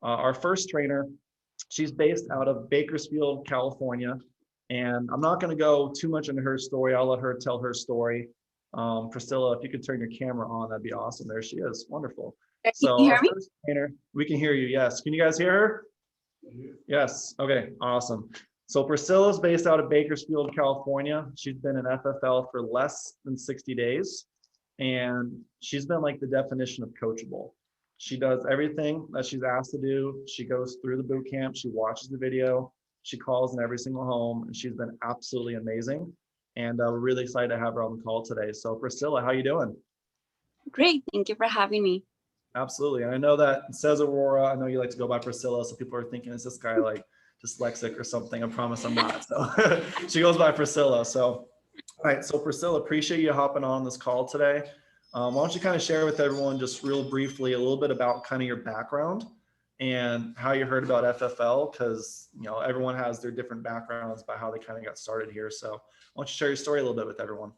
Our first trainer, she's based out of Bakersfield, California. And I'm not going to go too much into her story. I'll let her tell her story. Priscilla, if you could turn your camera on, that'd be awesome. There she is. Wonderful. Can So you our hear me? first trainer, we can hear you. Yes. Can you guys hear her? Yes. Okay. Awesome. So Priscilla's based out of Bakersfield, California. She's been in FFL for less than 60 days. And she's been like the definition of coachable. She does everything that she's asked to do. She goes through the boot camp. She watches the video. She calls in every single home, and she's been absolutely amazing. And we're really excited to have her on the call today. So Priscilla, how you doing? Great. Thank you for having me. Absolutely. And I know that it says Aurora. I know you like to go by Priscilla. So people are thinking, is this guy like dyslexic or something? I promise I'm not. So she goes by Priscilla. So, all right. So Priscilla, appreciate you hopping on this call today. Why don't you kind of share with everyone just real briefly a little bit about kind of your background and how you heard about FFL, because everyone has their different backgrounds by how they kind of got started here. So why don't you share your story a little bit with everyone?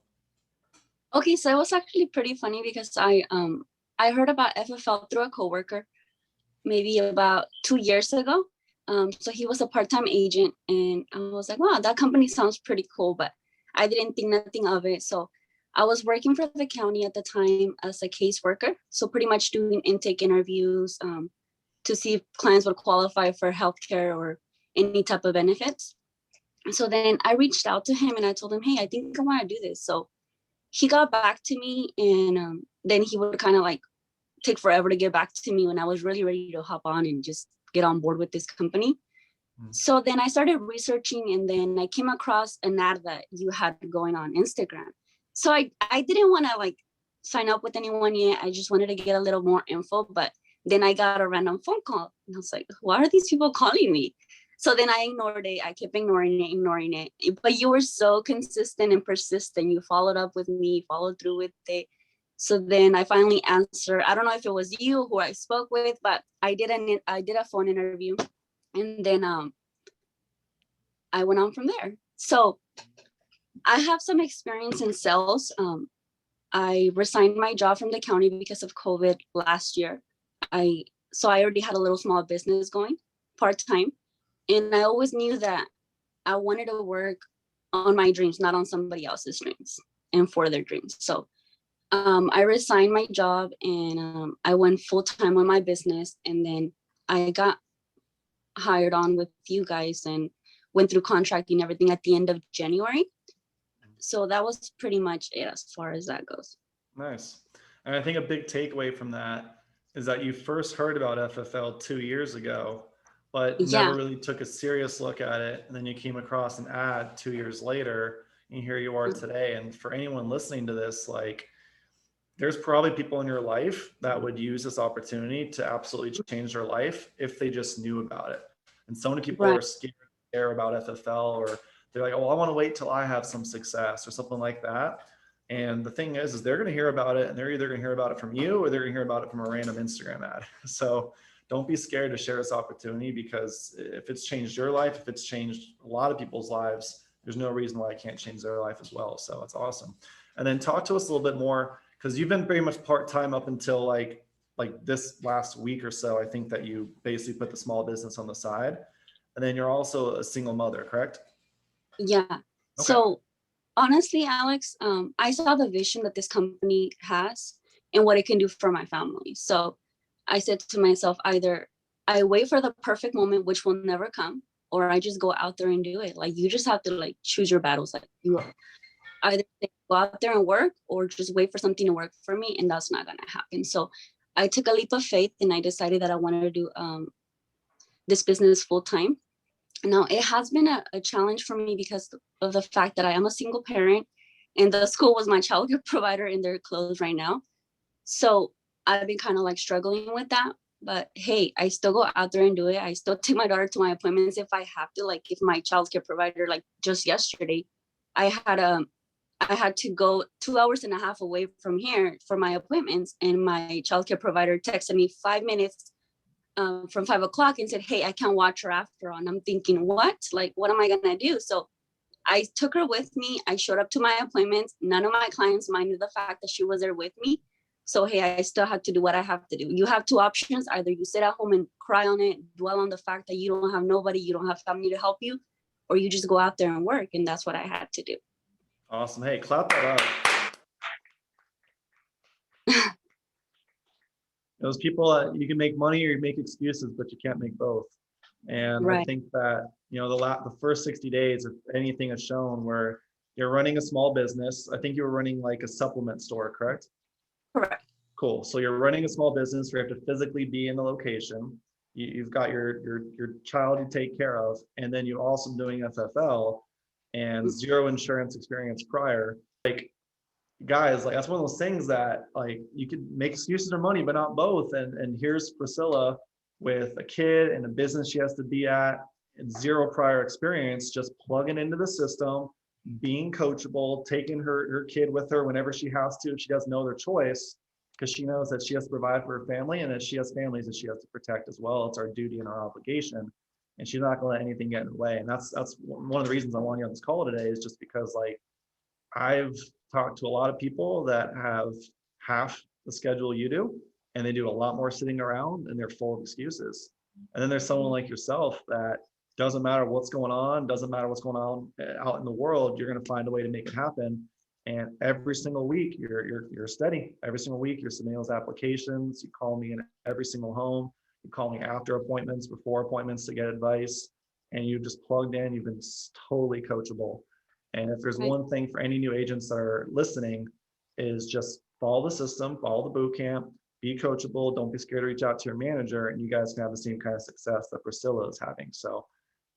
Okay, so it was actually pretty funny because I heard about FFL through a coworker maybe about 2 years ago. So he was a part-time agent, and I was like, wow, that company sounds pretty cool, but I didn't think nothing of it. So I was working for the county at the time as a caseworker, so pretty much doing intake interviews to see if clients would qualify for healthcare or any type of benefits. So then I reached out to him and I told him, hey, I think I want to do this. So he got back to me, and then he would kind of like take forever to get back to me when I was really ready to hop on and just get on board with this company. So then I started researching, and then I came across an ad that you had going on Instagram. So I didn't want to like sign up with anyone yet. I just wanted to get a little more info, but then I got a random phone call and I was like, why are these people calling me? So then I ignored it. I kept ignoring it. But you were so consistent and persistent. You followed up with me, followed through with it. So then I finally answered. I don't know if it was you who I spoke with, but I did a phone interview, and then I went on from there. So I have some experience in sales. I resigned my job from the county because of COVID last year. So I already had a little small business going part-time. And I always knew that I wanted to work on my dreams, not on somebody else's dreams and for their dreams. So I resigned my job, and I went full-time on my business. And then I got hired on with you guys and went through contracting everything at the end of January. So that was pretty much it as far as that goes. Nice. And I think a big takeaway from that is that you first heard about FFL 2 years ago, but never really took a serious look at it. And then you came across an ad 2 years later, and here you are today. And for anyone listening to this, like, there's probably people in your life that would use this opportunity to absolutely change their life if they just knew about it. And so many people are scared about FFL, or they're like, oh, I want to wait till I have some success or something like that. And the thing is they're going to hear about it, and they're either going to hear about it from you or they're going to hear about it from a random Instagram ad. So don't be scared to share this opportunity, because if it's changed your life, if it's changed a lot of people's lives, there's no reason why it can't change their life as well. So it's awesome. And then talk to us a little bit more, because you've been very much part-time up until like this last week or so. I think that you basically put the small business on the side, and then you're also a single mother, correct? Yeah. Okay. So honestly, Alex, I saw the vision that this company has and what it can do for my family. So I said to myself, either I wait for the perfect moment, which will never come, or I just go out there and do it. Like, you just have to like choose your battles. Like, you either go out there and work, or just wait for something to work for me, and that's not gonna happen. So I took a leap of faith, and I decided that I wanted to do this business full time. Now, it has been a challenge for me because of the fact that I am a single parent, and the school was my childcare provider, and they're closed right now. So I've been kind of like struggling with that. But hey, I still go out there and do it. I still take my daughter to my appointments if I have to. Like, if my childcare provider, like just yesterday, I had to go 2.5 hours away from here for my appointments, and my childcare provider texted me 5 minutes from 5 o'clock and said, hey, I can't watch her after all. And I'm thinking, what? Like, what am I gonna do? So I took her with me. I showed up to my appointments. None of my clients minded the fact that she was there with me. So, hey, I still have to do what I have to do. You have two options. Either you sit at home and cry on it, dwell on the fact that you don't have nobody, you don't have family to help you, or you just go out there and work. And that's what I had to do. Awesome. Hey, clap that up. Those people, you can make money or you make excuses, but you can't make both. And I Right. think that, the first 60 days, if anything has shown where you're running a small business, I think you were running like a supplement store, correct? Correct. Cool. So you're running a small business where you have to physically be in the location. You've got your child you take care of, and then you're also doing FFL and zero insurance experience prior. Like, guys, like that's one of those things that like you could make excuses or money, but not both. And here's Priscilla with a kid and a business she has to be at and zero prior experience, just plugging into the system, being coachable, taking her kid with her whenever she has to, if she doesn't know their choice, because she knows that she has to provide for her family and that she has families that she has to protect as well. It's our duty and our obligation. And she's not going to let anything get in the way. And that's one of the reasons I want you on this call today, is just because like I've talked to a lot of people that have half the schedule you do, and they do a lot more sitting around and they're full of excuses. And then there's someone like yourself that doesn't matter what's going on, doesn't matter what's going on out in the world, you're going to find a way to make it happen. And every single week you're steady. Every single week you're submitting those applications. You call me in every single home. You call me after appointments, before appointments to get advice, and you just plugged in. You've been totally coachable. And if there's one thing for any new agents that are listening, is just follow the system, follow the boot camp, be coachable, don't be scared to reach out to your manager, and you guys can have the same kind of success that Priscilla is having. So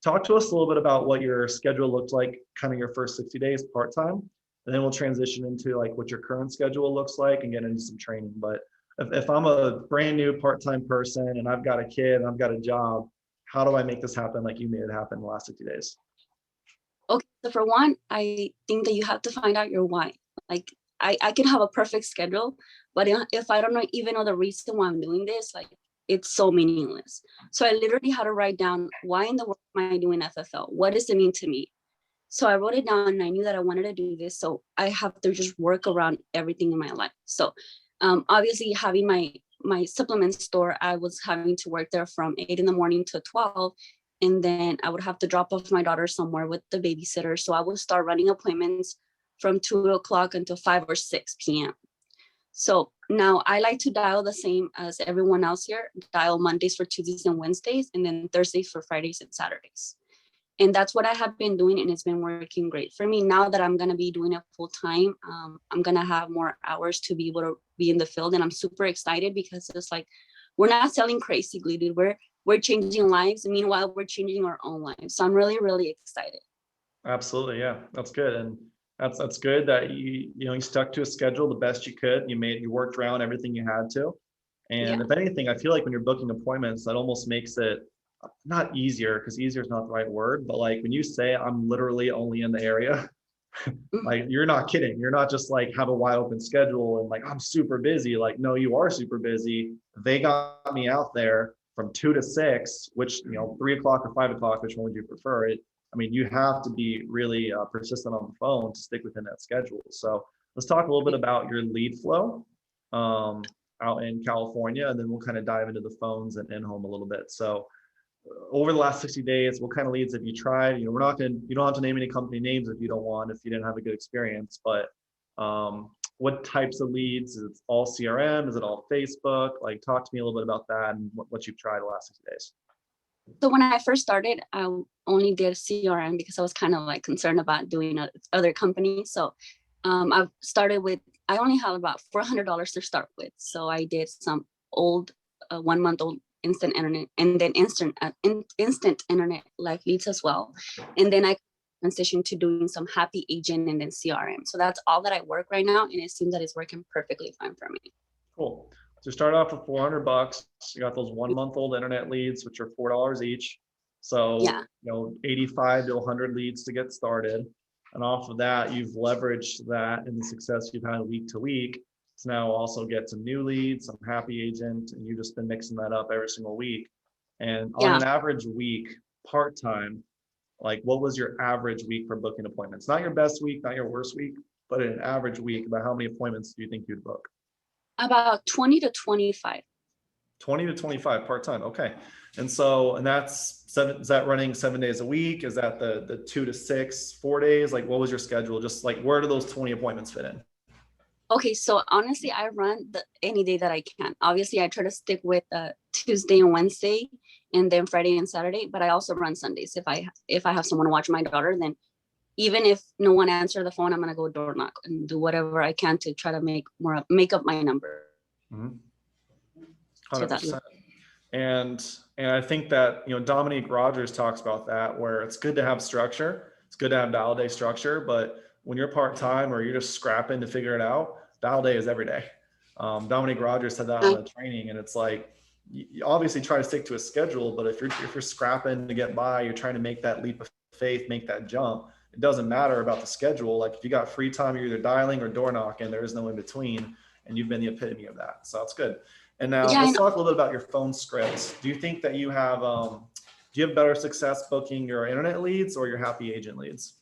talk to us a little bit about what your schedule looked like, kind of your first 60 days part-time, and then we'll transition into like what your current schedule looks like and get into some training. But if I'm a brand new part-time person and I've got a kid and I've got a job, how do I make this happen like you made it happen in the last 60 days? Okay, so for one, I think that you have to find out your why. Like I can have a perfect schedule, but if I don't even know the reason why I'm doing this, like it's so meaningless. So I literally had to write down, why in the world am I doing FFL? What does it mean to me? So I wrote it down and I knew that I wanted to do this. So I have to just work around everything in my life. So obviously having my supplement store, I was having to work there from 8 in the morning to 12. And then I would have to drop off my daughter somewhere with the babysitter. So I would start running appointments from 2 o'clock until 5 or 6 p.m. So now I like to dial the same as everyone else here, dial Mondays for Tuesdays and Wednesdays, and then Thursdays for Fridays and Saturdays. And that's what I have been doing, and it's been working great for me. Now that I'm going to be doing it full time, I'm going to have more hours to be able to be in the field. And I'm super excited because it's like, we're not selling crazily, dude. We're changing lives. Meanwhile, we're changing our own lives. So I'm really, really excited. Absolutely. Yeah, that's good. And that's good that you stuck to a schedule the best you could. You worked around everything you had to. And if anything, I feel like when you're booking appointments, that almost makes it not easier, because easier is not the right word, but like when you say I'm literally only in the area, like you're not kidding. You're not just like have a wide open schedule and like I'm super busy. Like, no, you are super busy. They got me out there from 2 to 6, which 3 o'clock or 5 o'clock, which one would you prefer? I mean, you have to be really persistent on the phone to stick within that schedule. So let's talk a little bit about your lead flow out in California, and then we'll kind of dive into the phones and in-home a little bit. So over the last 60 days, what kind of leads have you tried? You don't have to name any company names if you don't want, if you didn't have a good experience, but what types of leads? Is it all CRM? Is it all Facebook? Like, talk to me a little bit about that and what you've tried the last 60 days. So when I first started, I only did CRM because I was kind of like concerned about doing other companies. So I started with, I only had about $400 to start with. So I did some old 1 month old instant internet, and then instant internet live leads as well. And then I transitioned to doing some happy agent and then CRM. So that's all that I work right now. And it seems that it's working perfectly fine for me. Cool. So start off with $400. You got those 1 month old internet leads, which are $4 each. So, 85 to 100 leads to get started. And off of that, you've leveraged that and the success you've had week to week to now also get some new leads, some happy agent, and you've just been mixing that up every single week. And on an average week, part-time, like what was your average week for booking appointments? Not your best week, not your worst week, but an average week, about how many appointments do you think you'd book? About 20 to 25. 20 to 25 part-time. Okay. And so, and that's seven, is that running 7 days a week? Is that the 2 to 6, 4 days? Like, what was your schedule? Just like, where do those 20 appointments fit in? Okay, so honestly, I run any day that I can. Obviously, I try to stick with Tuesday and Wednesday, and then Friday and Saturday. But I also run Sundays if I have someone watch my daughter. Then even if no one answer the phone, I'm gonna go door knock and do whatever I can to try to make up my number. Mhm. To that. 100%. And I think that, you know, Dominique Rogers talks about that, where it's good to have structure. It's good to have dial day structure, but when you're part-time or you're just scrapping to figure it out, dial day is every day. Dominique Rogers said that on the training, and it's like, you obviously try to stick to a schedule, but if you're scrapping to get by, you're trying to make that leap of faith, make that jump. It doesn't matter about the schedule. Like, if you got free time, you're either dialing or door knocking. There is no in between, and you've been the epitome of that. So that's good. And now Yeah, let's talk a little bit about your phone scripts. Do you think that you have, do you have better success booking your internet leads or your happy agent leads?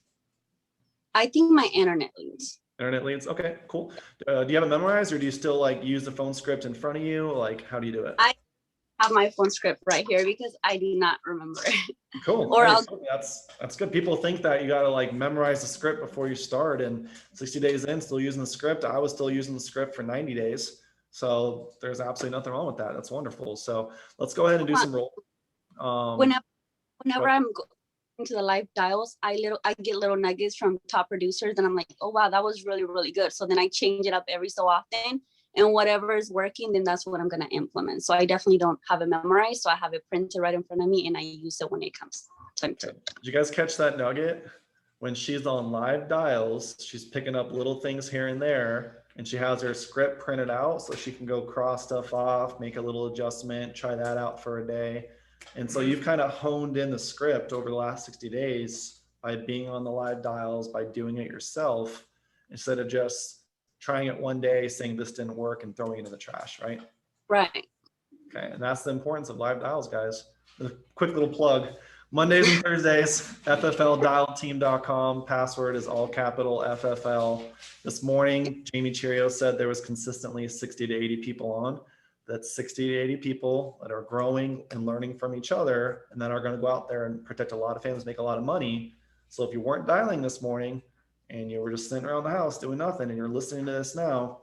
I think my internet leads. Internet leads. Okay, cool. Do you have it memorized, or do you still like use the phone script in front of you? Like, how do you do it? I have my phone script right here because I do not remember it. Cool. Or Nice. That's good. People think that you got to like memorize the script before you start, and 60 days in, still using the script. I was still using the script for 90 days. So there's absolutely nothing wrong with that. That's wonderful. So let's go ahead and do some roll. Whenever I'm into the live dials, I get little nuggets from top producers, and I'm like, oh wow, that was really, really good. So then I change it up every so often, and whatever is working, then that's what I'm gonna implement. So I definitely don't have it memorized. So I have it printed right in front of me, and I use it when it comes time to. Did you guys catch that nugget? When she's on live dials, she's picking up little things here and there, and she has her script printed out so she can go cross stuff off, make a little adjustment, try that out for a day. And so you've kind of honed in the script over the last 60 days by being on the live dials, by doing it yourself, instead of just trying it one day, saying this didn't work and throwing it in the trash, right? Right. Okay, and that's the importance of live dials, guys. A quick little plug. Mondays and Thursdays, ffldialteam.com. Password is all capital FFL. This morning, Jamie Cheerio said there was consistently 60 to 80 people on. That's 60 to 80 people that are growing and learning from each other, and then are going to go out there and protect a lot of families, make a lot of money. So if you weren't dialing this morning and you were just sitting around the house doing nothing, and you're listening to this now,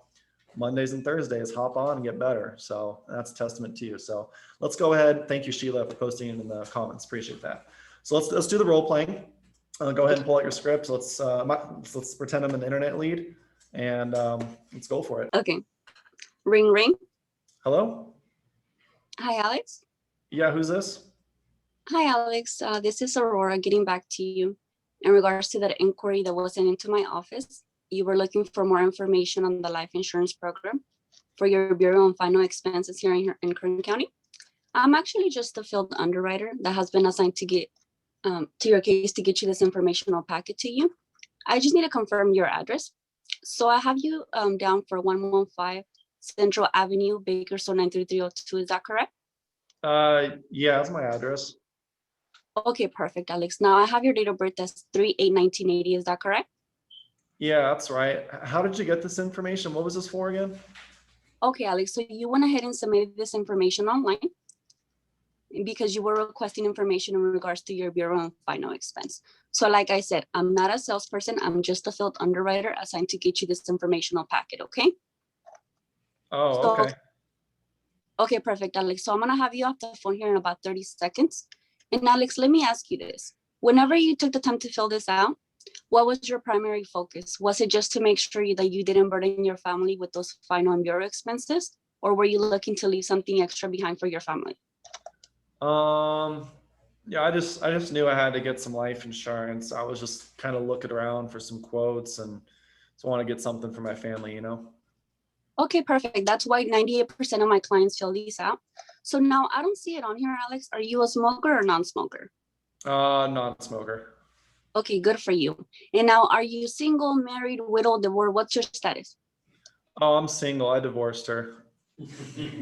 Mondays and Thursdays, hop on and get better. So that's a testament to you. So let's go ahead. Thank you, Sheila, for posting it in the comments. Appreciate that. So let's do the role playing. Go ahead and pull out your script. Let's pretend I'm an internet lead, and let's go for it. Okay. Ring, ring. Hello. Hi, Alex. Yeah, who's this? Hi, Alex. This is Aurora getting back to you in regards to that inquiry that was sent into my office. You were looking for more information on the life insurance program for your bureau and final expenses here in Kern County. I'm actually just a field underwriter that has been assigned to get to your case to get you this informational packet to you. I just need to confirm your address. So I have you down for 115 Central Avenue, Bakersfield 93302. Is that correct? Yeah, that's my address. Okay, perfect, Alex. Now I have your date of birth as 3/8/1980. Is that correct? Yeah, that's right. How did you get this information? What was this for again? Okay, Alex. So you went ahead and submitted this information online because you were requesting information in regards to your bureau and final expense. So like I said, I'm not a salesperson. I'm just a field underwriter assigned to get you this informational packet, okay? Oh, okay. Okay, perfect, Alex. So I'm gonna have you off the phone here in about 30 seconds. And Alex, let me ask you this. Whenever you took the time to fill this out, what was your primary focus? Was it just to make sure that you didn't burden your family with those final and bureau expenses? Or were you looking to leave something extra behind for your family? Yeah, I just knew I had to get some life insurance. I was just kind of looking around for some quotes and just want to get something for my family, you know? Okay, perfect. That's why 98% of my clients fill these out. So now I don't see it on here, Alex. Are you a smoker or non-smoker? Non-smoker. Okay, good for you. And now, are you single, married, widowed, divorced? What's your status? Oh, I'm single. I divorced her.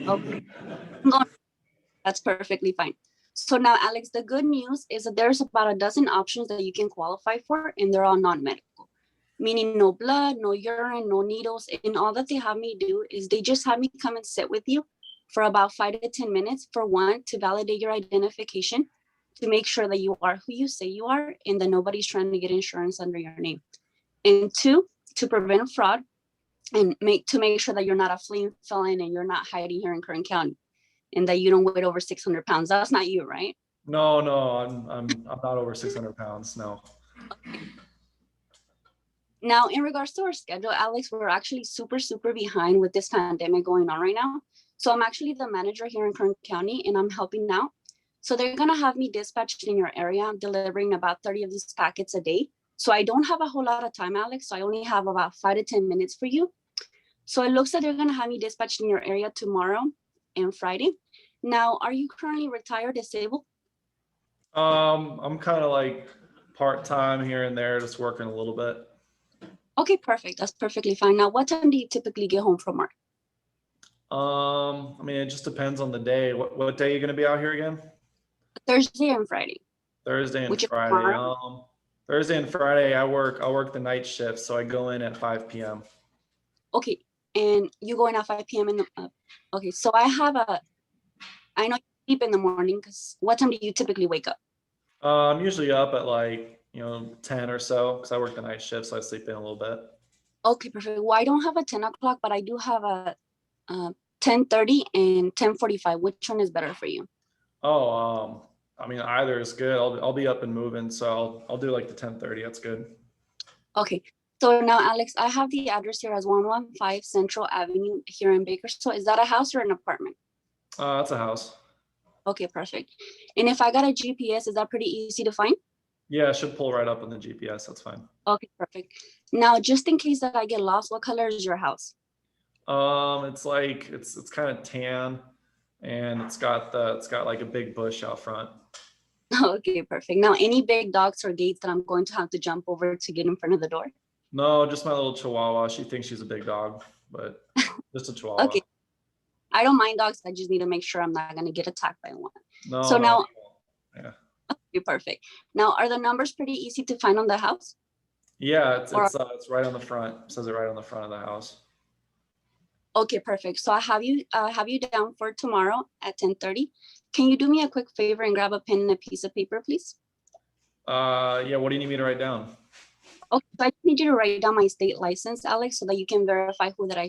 Okay. That's perfectly fine. So now, Alex, the good news is that there's about a dozen options that you can qualify for, and they're all non-medical. meaning no blood, no urine, no needles. And all that they have me do is they just have me come and sit with you for about 5 to 10 minutes, for one, to validate your identification, to make sure that you are who you say you are and that nobody's trying to get insurance under your name. And two, to prevent fraud and to make sure that you're not a fleeing felon and you're not hiding here in Kern County and that you don't weigh over 600 pounds. That's not you, right? No, I'm not over 600 pounds. No. Now, in regards to our schedule, Alex, we're actually super behind with this pandemic going on right now. So I'm actually the manager here in Kern County and I'm helping out. So they're gonna have me dispatched in your area, delivering about 30 of these packets a day. So I don't have a whole lot of time, Alex. So I only have about 5 to 10 minutes for you. So it looks like they're gonna have me dispatched in your area tomorrow and Friday. Now, are you currently retired, disabled? I'm kind of like part-time here and there, just working a little bit. Okay, perfect. That's perfectly fine. Now, what time do you typically get home from work? I mean, it just depends on the day. What day are you going to be out here again? Thursday and Friday. Thursday and Which is Friday. tomorrow? Thursday and Friday, I'll work the night shift, so I go in at 5 p.m. Okay, and you go in at 5 p.m. in the, okay, so I know you sleep in the morning, because what time do you typically wake up? I'm usually up at like, 10 or so, because I work the night shift, so I sleep in a little bit. Okay, perfect. Well, I don't have a 10 o'clock, but I do have a 10:30 and 10:45. Which one is better for you? Oh, I mean, either is good. I'll be up and moving, so I'll do like the 10:30. That's good. Okay, so now, Alex, I have the address here as 115 Central Avenue here in Bakersfield. Is that a house or an apartment? That's a house. Okay, perfect. And if I got a GPS, is that pretty easy to find? Yeah, it should pull right up on the GPS. That's fine. Okay, perfect. Now, just in case that I get lost, what color is your house? It's like it's kind of tan, and it's got like a big bush out front. Okay, perfect. Now, any big dogs or gates that I'm going to have to jump over to get in front of the door? No, just my little Chihuahua. She thinks she's a big dog, but just a Chihuahua. Okay. I don't mind dogs. I just need to make sure I'm not going to get attacked by one. No, so no, now, yeah. Okay, perfect. Now, are the numbers pretty easy to find on the house? Yeah, it's right on the front. It says it right on the front of the house. Okay, perfect. So I have you down for tomorrow at 10:30. Can you do me a quick favor and grab a pen and a piece of paper, please? Yeah. What do you need me to write down? Okay, so I need you to write down my state license, Alex, so that you can verify who I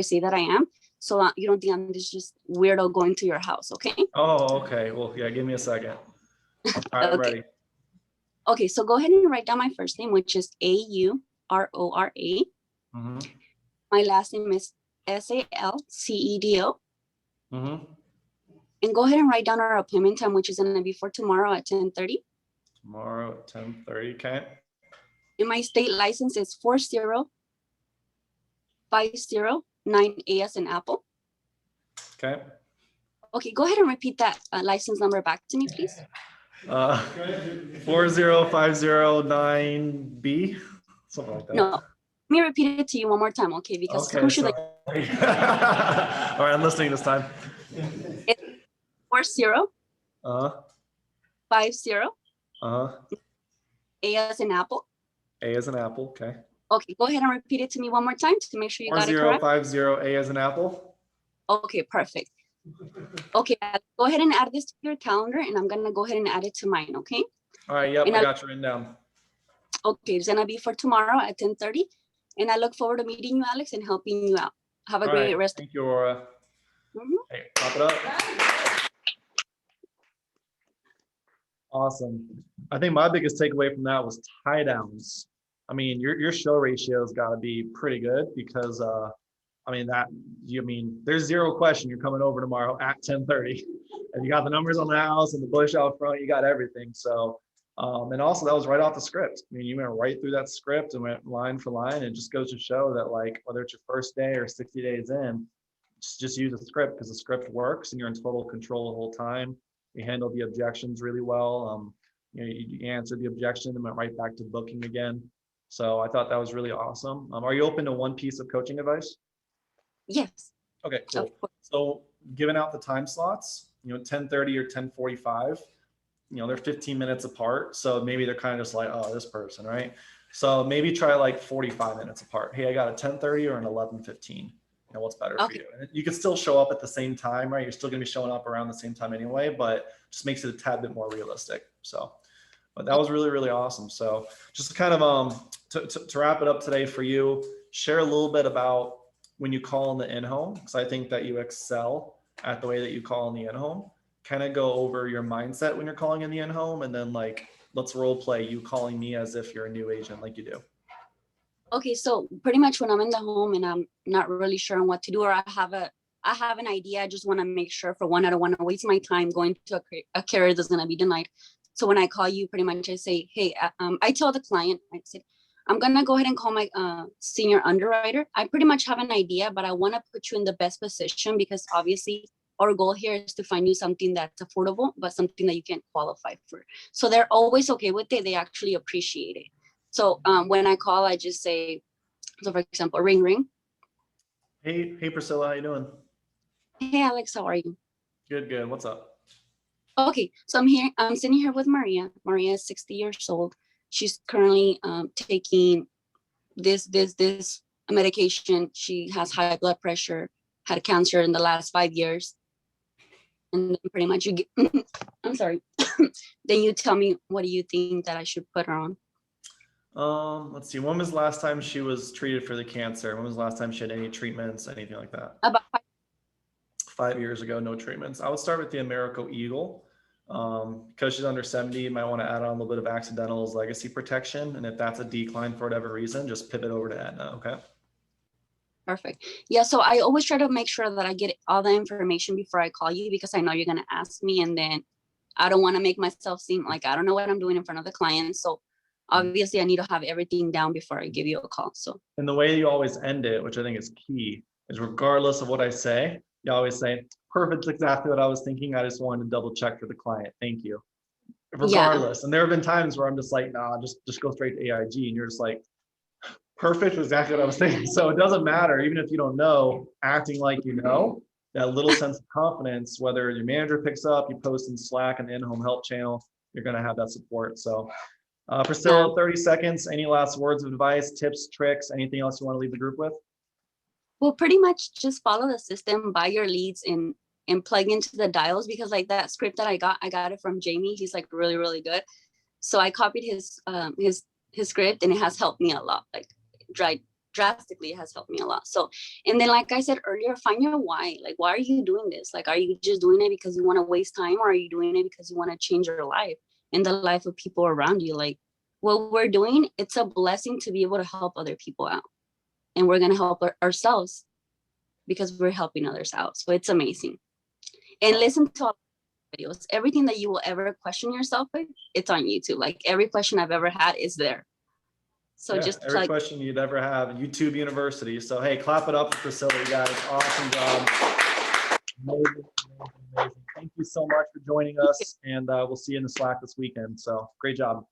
say that I am. So you don't think I'm this just weirdo going to your house, okay? Oh, okay. Well, yeah. Give me a second. All right, I'm ready. Okay, so go ahead and write down my first name, which is Aurora. Mm-hmm. My last name is Salcedo. Mm-hmm. And go ahead and write down our appointment time, which is going to be for tomorrow at 10:30. Tomorrow at 10:30. Okay. And my state license is 40509 as in Apple. Okay. Okay, go ahead and repeat that license number back to me, please. 40509B, something like that. No, let me repeat it to you one more time, okay? Because okay, sorry. All right, I'm listening this time. It's 40 50 A as in Apple. A as in Apple. Okay. Okay, go ahead and repeat it to me one more time to make sure you got it correct. 4050 A as in Apple. Okay, perfect. Okay, go ahead and add this to your calendar, and I'm gonna go ahead and add it to mine. Okay. All right. Yep, I got you written down. Okay, it's gonna be for tomorrow at 10:30, and I look forward to meeting you, Alex, and helping you out. Have a great rest. Thank you, Aurora. Hey, pop it up. Awesome. I think my biggest takeaway from that was tie downs. I mean, your show ratio's got to be pretty good because there's zero question you're coming over tomorrow at 10:30, and you got the numbers on the house and the bush out front. You got everything. So, and also that was right off the script. I mean, you went right through that script and went line for line. It just goes to show that, like, whether it's your first day or 60 days in, just use the script because the script works and you're in total control the whole time. You handled the objections really well. You answered the objection and went right back to booking again. So I thought that was really awesome. Are you open to one piece of coaching advice? Yes. Okay, cool. So giving out the time slots, 10:30 or 10:45, they're 15 minutes apart. So maybe they're kind of just like, oh, this person, right? So maybe try like 45 minutes apart. Hey, I got a 10:30 or an 11:15. You know, what's better for you? And you can still show up at the same time, right? You're still going to be showing up around the same time anyway, but just makes it a tad bit more realistic. So, but that was really, really awesome. So just to kind of to wrap it up today for you, share a little bit about when you call in the in-home, because I think that you excel at the way that you call in the in-home. Kind of go over your mindset when you're calling in the in-home, and then like, let's role play you calling me as if you're a new agent like you do. Okay, so pretty much when I'm in the home and I'm not really sure on what to do, or I have an idea, I just want to make sure, for one, I don't want to waste my time going to a carrier that's going to be denied. So when I call you, pretty much I say, hey, I tell the client, I said, I'm going to go ahead and call my senior underwriter. I pretty much have an idea, but I want to put you in the best position, because obviously our goal here is to find you something that's affordable, but something that you can qualify for. So they're always okay with it. They actually appreciate it. So when I call, I just say, so for example, ring, ring. Hey, Priscilla, how you doing? Hey, Alex, how are you? Good, good. What's up? Okay, so I'm sitting here with Maria. Maria is 60 years old. She's currently taking this medication. She has high blood pressure, had cancer in the last 5 years. And then pretty much you get, I'm sorry. Then you tell me, what do you think that I should put her on? Let's see. When was the last time she was treated for the cancer? When was the last time she had any treatments, anything like that? About 5 years ago, no treatments. I would start with the Americo Eagle. Because she's under 70, you might want to add on a little bit of accidentals legacy protection. And if that's a decline for whatever reason, just pivot over to Aetna, okay? Perfect. Yeah, so I always try to make sure that I get all the information before I call you, because I know you're going to ask me, and then I don't want to make myself seem like I don't know what I'm doing in front of the client. So obviously I need to have everything down before I give you a call. So, and the way you always end it, which I think is key, is regardless of what I say, you always say, perfect, exactly what I was thinking. I just wanted to double check for the client. Thank you. Regardless. Yeah. And there have been times where I'm just like, nah, just go straight to AIG. And you're just like, perfect, exactly what I was thinking. So it doesn't matter, even if you don't know, acting like you know, that little sense of confidence, whether your manager picks up, you post in Slack and the in-home help channel, you're going to have that support. So Priscilla, 30 seconds. Any last words of advice, tips, tricks, anything else you want to leave the group with? Well, pretty much just follow the system, buy your leads, and plug into the dials, because like that script that I got it from Jamie. He's like really, really good. So I copied his script, and it has helped me a lot. Like drastically, it has helped me a lot. So, and then like I said earlier, find your why. Like, why are you doing this? Like, are you just doing it because you want to waste time, or are you doing it because you want to change your life and the life of people around you? Like, what we're doing, it's a blessing to be able to help other people out, and we're going to help ourselves because we're helping others out. So it's amazing. And listen to all videos. Everything that you will ever question yourself with, it's on YouTube. Like every question I've ever had is there. So yeah, just every question you'd ever have, YouTube University. So hey, clap it up for Priscilla, you guys. Awesome job. Amazing, amazing, amazing. Thank you so much for joining us, and we'll see you in the Slack this weekend. So great job.